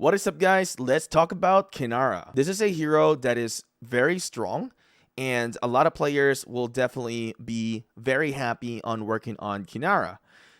What is up, guys? Let's talk about Kinnara. This is a hero that is very strong, and a lot of players will definitely be very happy on working on Kinnara.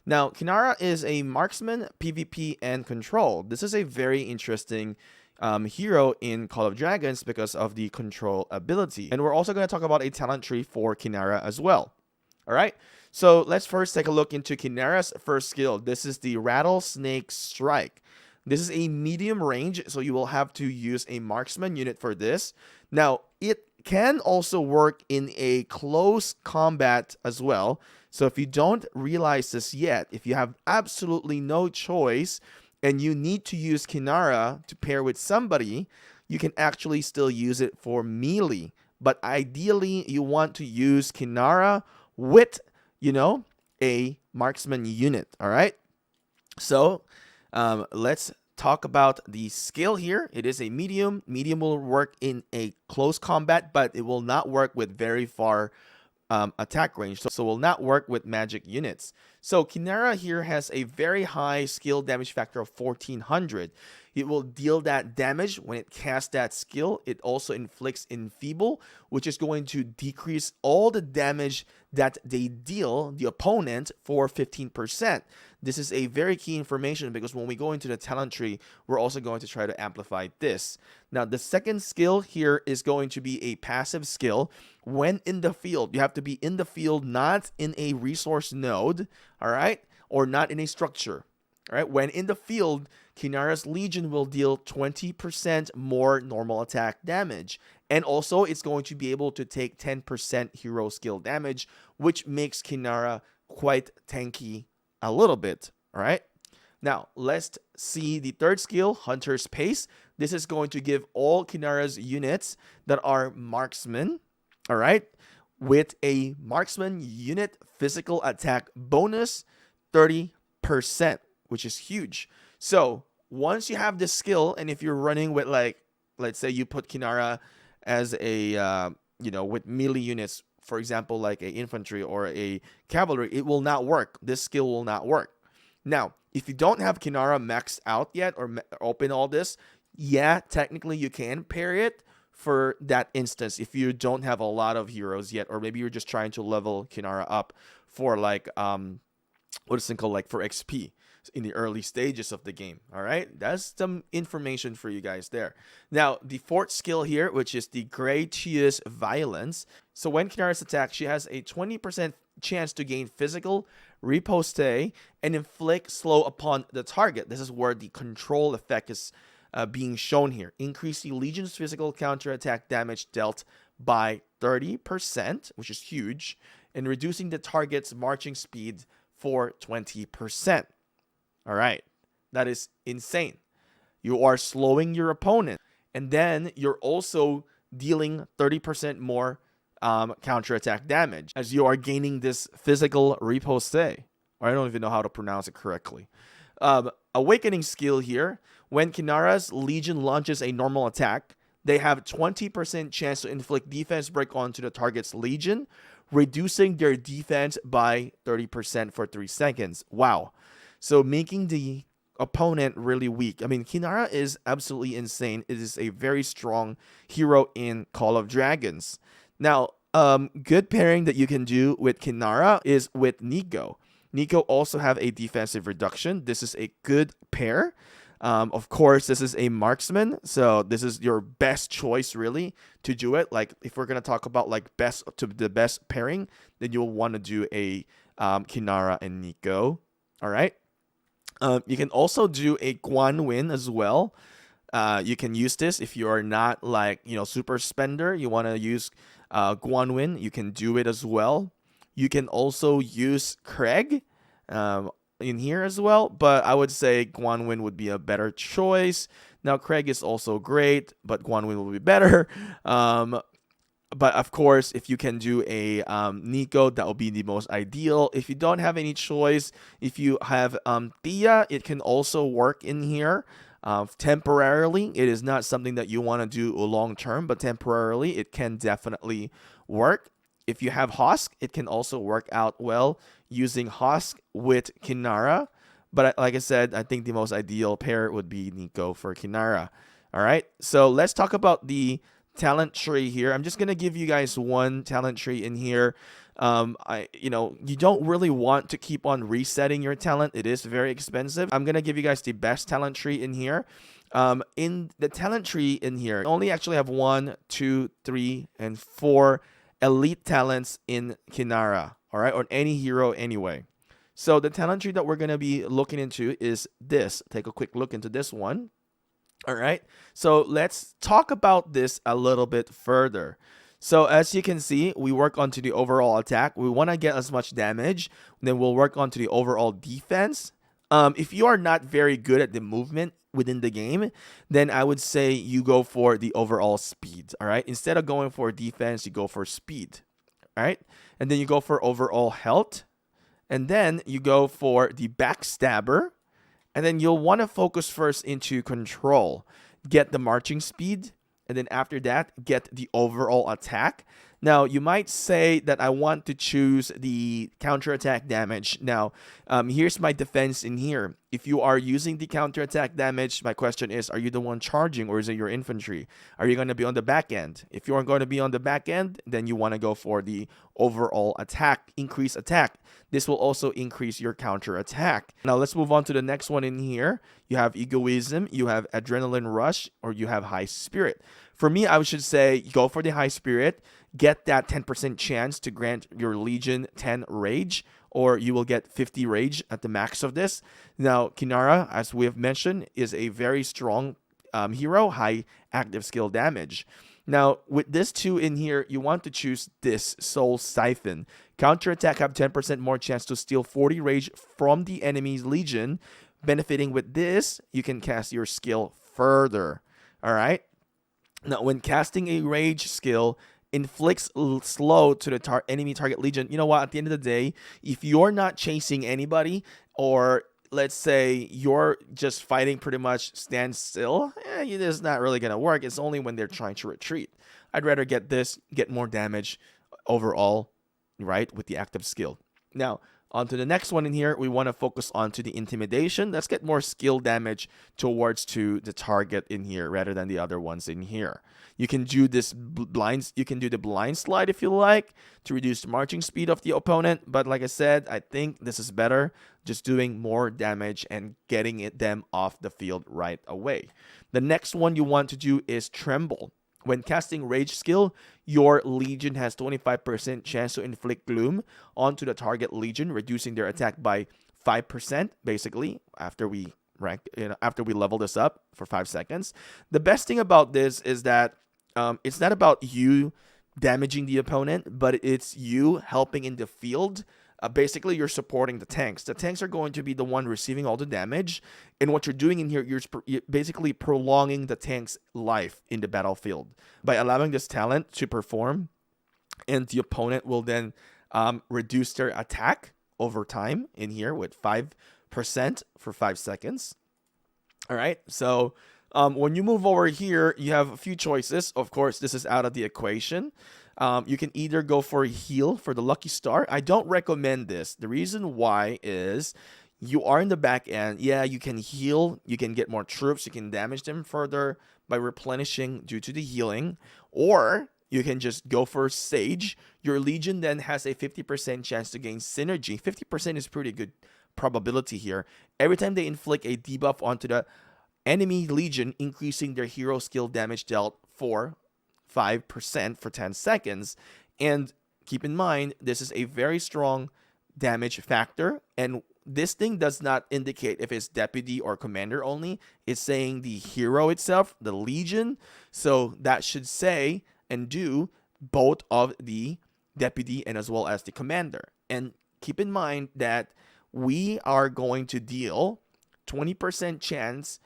Now, Kinnara is a marksman, PvP, and control. This is a very interesting hero in Call of Dragons because of the control ability. And we're also going to talk about a talent tree for Kinnara as well. All right, so let's first take a look into Kinnara's first skill. This is the Rattlesnake Strike. This is a medium range, so you will have to use a marksman unit for this. Now, it can also work in a close combat as well. So if you don't realize this yet, if you have absolutely no choice and you need to use Kinnara to pair with somebody, you can actually still use it for melee. But ideally, you want to use Kinnara with, a marksman unit, all right? So let's talk about the skill here. It is a medium. Medium will work in a close combat, but it will not work with very far attack range. So will not work with magic units. So Kinnara here has a very high skill damage factor of 1400. It will deal that damage when it casts that skill. It also inflicts enfeeble, which is going to decrease all the damage that they deal the opponent for 15%. This is a very key information because when we go into the talent tree, we're also going to try to amplify this. Now, the second skill here is going to be a passive skill. When in the field, you have to be in the field, not in a resource node, all right, or not in a structure. All right, when in the field, Kinnara's Legion will deal 20% more normal attack damage. And also, it's going to be able to take 10% hero skill damage, which makes Kinnara quite tanky a little bit. All right. Now, let's see the third skill, Hunter's Pace. This is going to give all Kinnara's units that are marksmen, all right, with a marksman unit physical attack bonus 30%, which is huge. So once you have this skill, and if you're running with, like, let's say you put Kinnara as a, with melee units, for example, like a infantry or a cavalry, it will not work. This skill will not work. Now, if you don't have Kinnara maxed out yet or open all this, yeah, technically you can pair it for that instance if you don't have a lot of heroes yet, or maybe you're just trying to level Kinnara up for, like, what is it called, like for XP in the early stages of the game. All right, that's some information for you guys there. Now, the fourth skill here, which is the Gratuitous Violence. So when Kinnara's attacked, she has a 20% chance to gain physical, riposte, and inflict slow upon the target. This is where the control effect is being shown here. Increase the Legion's physical counterattack damage dealt by 30%, which is huge, and reducing the target's marching speed for 20%. All right, that is insane. You are slowing your opponent, and then you're also dealing 30% more counterattack damage as you are gaining this physical riposte. Or I don't even know how to pronounce it correctly. Awakening skill here. When Kinnara's Legion launches a normal attack, they have 20% chance to inflict defense break onto the target's Legion, reducing their defense by 30% for 3 seconds. Wow. So making the opponent really weak. I mean, Kinnara is absolutely insane. It is a very strong hero in Call of Dragons. Now, good pairing that you can do with Kinnara is with Nico. Nico also have a defensive reduction. This is a good pair. Of course, this is a marksman, so this is your best choice really to do it. Like, if we're gonna talk about like the best pairing, then you'll want to do a Kinnara and Nico. All right. You can also do a Guanwin as well. You can use this if you are not, like, super spender. You want to use Guanwin. You can do it as well. You can also use Craig in here as well, but I would say Guanwin would be a better choice. Now, Craig is also great, but Guanwin will be better. But of course, if you can do a Nico, that will be the most ideal. If you don't have any choice, if you have Thea, it can also work in here temporarily. It is not something that you want to do long term, but temporarily it can definitely work. If you have Hosk, it can also work out well using Hosk with Kinnara. But like I said, I think the most ideal pair would be Nico for Kinnara. All right, so let's talk about the talent tree here. I'm just gonna give you guys one talent tree in here. You don't really want to keep on resetting your talent. It is very expensive. I'm gonna give you guys the best talent tree in here. In the talent tree in here, I only actually have 1, 2, 3, and 4 elite talents in Kinnara. All right, or any hero anyway. So the talent tree that we're gonna be looking into is this. Take a quick look into this one. All right, so let's talk about this a little bit further. So as you can see, we work onto the overall attack. We want to get as much damage. Then we'll work onto the overall defense. If you are not very good at the movement within the game, then I would say you go for the overall speed. All right, instead of going for defense, you go for speed. All right, and then you go for overall health, and then you go for the backstabber. And then you'll want to focus first into control. Get the marching speed. And then after that, get the overall attack. Now, you might say that I want to choose the counterattack damage. Now, here's my defense in here. If you are using the counterattack damage, my question is, are you the one charging or is it your infantry? Are you going to be on the back end? If you are going to be on the back end, then you want to go for the overall attack, increase attack. This will also increase your counterattack. Now, let's move on to the next one in here. You have egoism, you have adrenaline rush, or you have high spirit. For me, I should say go for the high spirit. Get that 10% chance to grant your Legion 10 rage, or you will get 50 rage at the max of this. Now, Kinnara, as we have mentioned, is a very strong hero, high active skill damage. Now, with this 2 in here, you want to choose this Soul Siphon. Counterattack have 10% more chance to steal 40 rage from the enemy's Legion. Benefiting with this, you can cast your skill further. All right? Now, when casting a rage skill, inflicts slow to the enemy target Legion. You know what? At the end of the day, if you're not chasing anybody, or let's say you're just fighting pretty much stand still, it's not really going to work. It's only when they're trying to retreat. I'd rather get this, get more damage overall, right, with the active skill. Now, on to the next one in here, we want to focus on to the intimidation. Let's get more skill damage towards to the target in here rather than the other ones in here. You can do this you can do the blind slide if you like to reduce the marching speed of the opponent. But like I said, I think this is better, just doing more damage and getting them off the field right away. The next one you want to do is tremble. When casting Rage skill, your Legion has 25% chance to inflict Gloom onto the target Legion, reducing their attack by 5%, basically, after we level this up for 5 seconds. The best thing about this is that it's not about you damaging the opponent, but it's you helping in the field. Basically, you're supporting the tanks. The tanks are going to be the one receiving all the damage. And what you're doing in here, you're basically prolonging the tank's life in the battlefield by allowing this talent to perform. And the opponent will then reduce their attack over time in here with 5% for 5 seconds. All right, so when you move over here, you have a few choices. Of course, this is out of the equation. You can either go for a heal for the Lucky Star. I don't recommend this. The reason why is you are in the back end. Yeah, you can heal. You can get more troops. You can damage them further by replenishing due to the healing. Or you can just go for Sage. Your Legion then has a 50% chance to gain synergy. 50% is pretty good probability here. Every time they inflict a debuff onto the enemy Legion, increasing their hero skill damage dealt for 5% for 10 seconds. And keep in mind, this is a very strong damage factor. And this thing does not indicate if it's deputy or commander only. It's saying the hero itself, the Legion. So that should say and do both of the deputy and as well as the commander. And keep in mind that we are going to deal 20% chance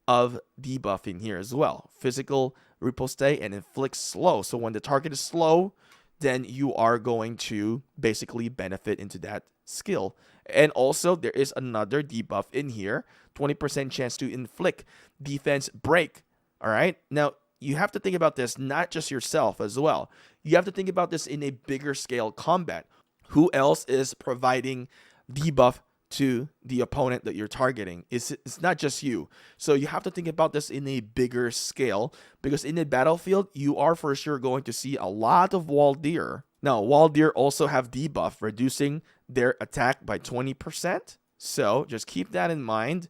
of debuffing here as well. Physical riposte and inflict slow. So when the target is slow, then you are going to basically benefit into that skill. And also there is another debuff in here, 20% chance to inflict defense break. All right, now you have to think about this, not just yourself as well. You have to think about this in a bigger scale combat. Who else is providing debuff to the opponent that you're targeting. It's not just you. So you have to think about this in a bigger scale, because in the battlefield, you are for sure going to see a lot of wall deer. Now, wall deer also have debuff, reducing their attack by 20%. So just keep that in mind,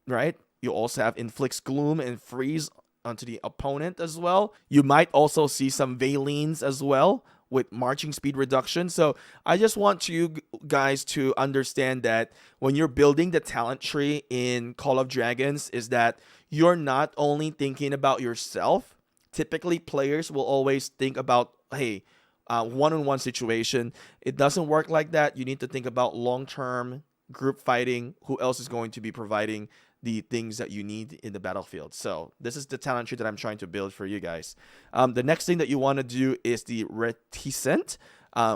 right? You also have inflicts gloom and freeze onto the opponent as well. You might also see some Valines as well with marching speed reduction. So I just want you guys to understand that when you're building the talent tree in Call of Dragons, is that you're not only thinking about yourself. Typically, players will always think about, hey, one-on-one situation. It doesn't work like that. You need to think about long-term group fighting. Who else is going to be providing the things that you need in the battlefield? So this is the talent tree that I'm trying to build for you guys. The next thing that you want to do is the reticent.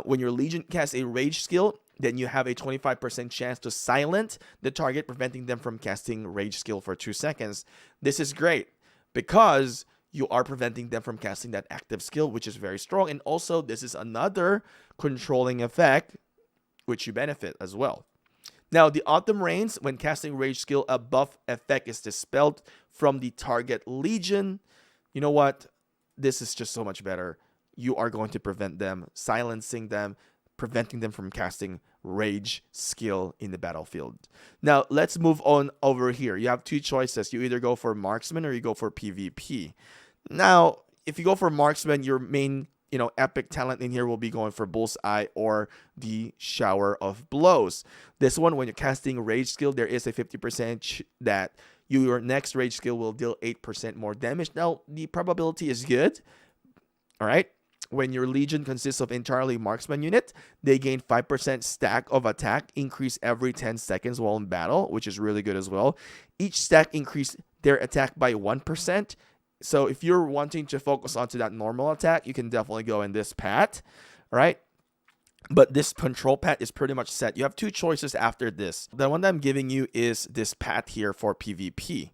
When your Legion casts a rage skill, then you have a 25% chance to silent the target, preventing them from casting rage skill for 2 seconds. This is great because you are preventing them from casting that active skill, which is very strong. And also, this is another controlling effect, which you benefit as well. Now, the Autumn Rains, when casting rage skill, a buff effect is dispelled from the target Legion. You know what? This is just so much better. You are going to prevent them, silencing them, preventing them from casting rage skill in the battlefield. Now, let's move on over here. You have two choices. You either go for Marksman or you go for PvP. Now, if you go for Marksman, your main epic talent in here will be going for Bullseye or the Shower of Blows. This one, when you're casting Rage skill, there is a 50% that your next Rage skill will deal 8% more damage. Now, the probability is good. All right. When your Legion consists of entirely Marksman unit, they gain 5% stack of attack, increase every 10 seconds while in battle, which is really good as well. Each stack increase their attack by 1%. So if you're wanting to focus onto that normal attack, you can definitely go in this path, right? But this control path is pretty much set. You have two choices after this. The one that I'm giving you is this path here for PvP.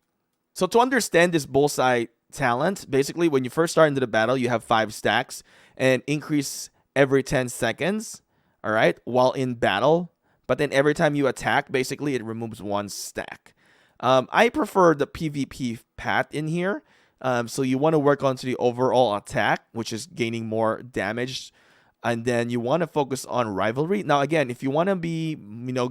So to understand this Bullseye talent, basically when you first start into the battle, you have 5 stacks and increase every 10 seconds, all right, while in battle. But then every time you attack, basically it removes 1 stack. I prefer the PvP path in here. So you want to work onto the overall attack, which is gaining more damage. And then you want to focus on rivalry. Now, again, if you want to be,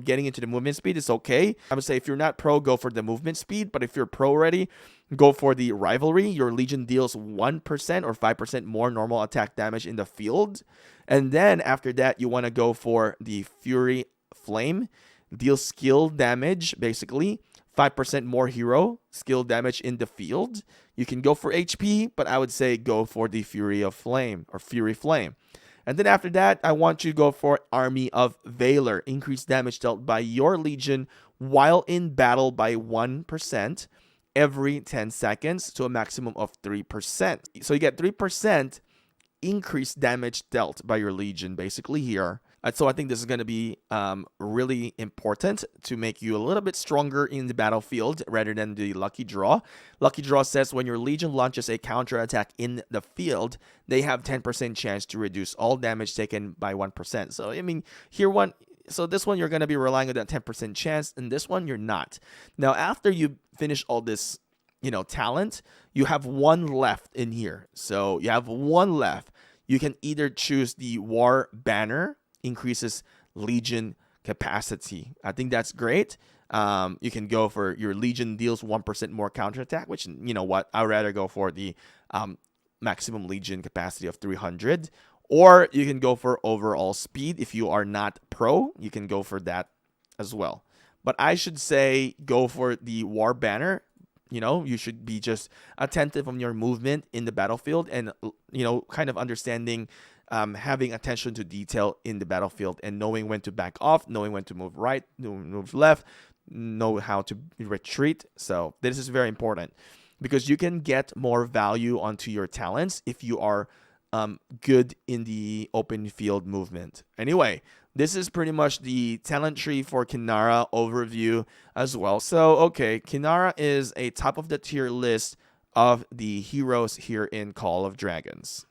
getting into the movement speed, it's okay. I would say if you're not pro, go for the movement speed. But if you're pro already, go for the rivalry. Your Legion deals 1% or 5% more normal attack damage in the field. And then after that, you want to go for the Fury Flame. Deals skill damage, basically. 5% more hero skill damage in the field. You can go for HP, but I would say go for the Fury of Flame or Fury Flame. And then after that, I want you to go for Army of Valor. Increase damage dealt by your Legion while in battle by 1% every 10 seconds to a maximum of 3%. So you get 3% increased damage dealt by your Legion basically here. So I think this is going to be really important to make you a little bit stronger in the battlefield rather than the Lucky Draw. Lucky Draw says when your Legion launches a counterattack in the field, they have 10% chance to reduce all damage taken by 1%. So, I mean, so this one you're going to be relying on that 10% chance, and this one you're not. Now, after you finish all this, talent, you have 1 left in here. So you have 1 left. You can either choose the War Banner, increases Legion capacity. I think that's great. You can go for your Legion deals 1% more counterattack, which, I'd rather go for the maximum Legion capacity of 300. Or you can go for overall speed. If you are not pro, you can go for that as well. But I should say go for the War Banner. You should be just attentive on your movement in the battlefield and, kind of understanding having attention to detail in the battlefield and knowing when to back off, knowing when to move right, move left, know how to retreat. So this is very important because you can get more value onto your talents if you are good in the open field movement. Anyway, this is pretty much the talent tree for Kinnara overview as well. So, okay, Kinnara is a top of the tier list of the heroes here in Call of Dragons.